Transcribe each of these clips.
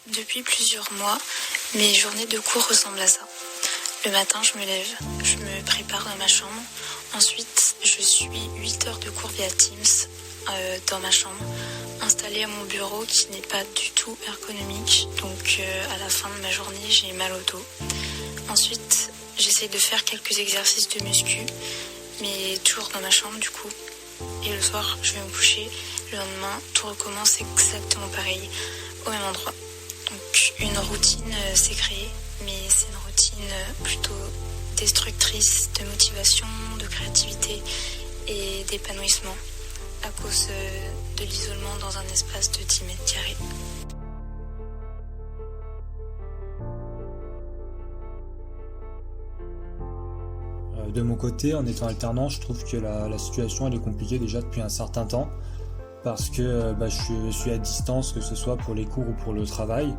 Depuis plusieurs mois, mes journées de cours ressemblent à ça. Le matin, je me lève, je me prépare dans ma chambre. Ensuite, je suis 8 heures de cours via Teams dans ma chambre, installée à mon bureau qui n'est pas du tout ergonomique. Donc à la fin de ma journée, j'ai mal au dos. Ensuite, j'essaie de faire quelques exercices de muscu, mais toujours dans ma chambre du coup. Et le soir, je vais me coucher. Le lendemain, tout recommence exactement pareil, au même endroit. Donc une routine s'est créée, mais c'est une routine plutôt destructrice de motivation, de créativité et d'épanouissement à cause de l'isolement dans un espace de 10 mètres carrés. De mon côté, en étant alternant, je trouve que la situation elle est compliquée déjà depuis un certain temps parce que je suis à distance, que ce soit pour les cours ou pour le travail.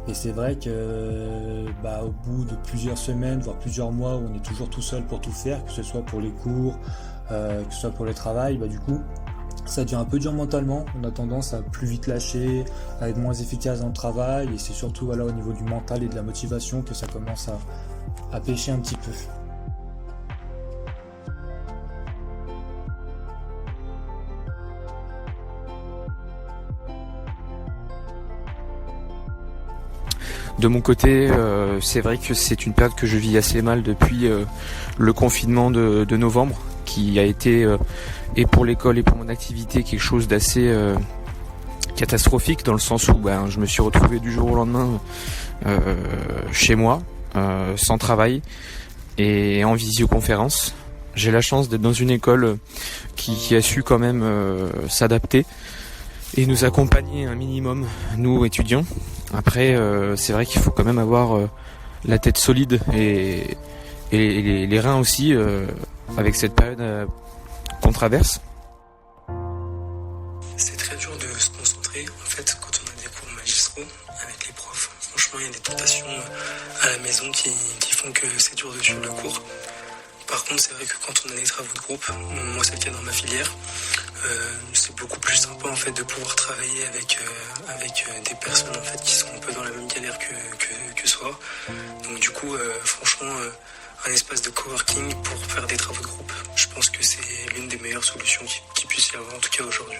Et c'est vrai que au bout de plusieurs semaines, voire plusieurs mois où on est toujours tout seul pour tout faire, que ce soit pour les cours, que ce soit pour le travail, du coup ça devient un peu dur mentalement. On a tendance à plus vite lâcher, à être moins efficace dans le travail, et c'est surtout au niveau du mental et de la motivation que ça commence à pêcher un petit peu. De mon côté, c'est vrai que c'est une période que je vis assez mal depuis le confinement de novembre, qui a été, et pour l'école et pour mon activité, quelque chose d'assez catastrophique, dans le sens où je me suis retrouvé du jour au lendemain chez moi, sans travail et en visioconférence. J'ai la chance d'être dans une école qui a su quand même s'adapter et nous accompagner un minimum, nous étudiants. Après, c'est vrai qu'il faut quand même avoir la tête solide et les reins aussi avec cette période qu'on traverse. C'est très dur de se concentrer en fait quand on a des cours magistraux avec les profs. Franchement, il y a des tentations à la maison qui font que c'est dur de suivre le cours. Par contre, c'est vrai que quand on a des travaux de groupe, moi c'est le cas dans ma filière, c'est beaucoup plus sympa en fait de pouvoir travailler avec des personnes en fait qui sont un peu dans la même galère que soi. Donc du coup, franchement, un espace de coworking pour faire des travaux de groupe, je pense que c'est l'une des meilleures solutions qu'il puisse y avoir en tout cas aujourd'hui.